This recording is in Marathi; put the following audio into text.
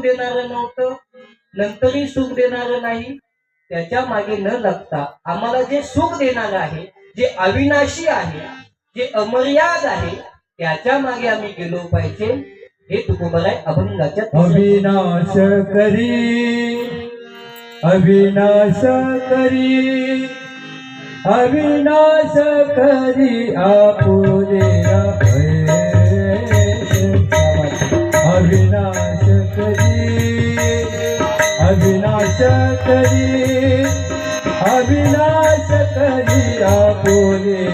देणारं नव्हतं, नंतरही सुख देणारं नाही. त्याच्या मागे न लागता आम्हाला जे सुख देणारं आहे, जे अविनाशी आहे, जे अमर्याद आहे, त्याच्या मागे आम्ही गेलो पाहिजे. हे तुकोबाराय अभंगाच्या अविनाश करी, अविनाश करी, अविनाश करी आपुले अविनाश करी, अविनाश करी, अविनाश करी आपुले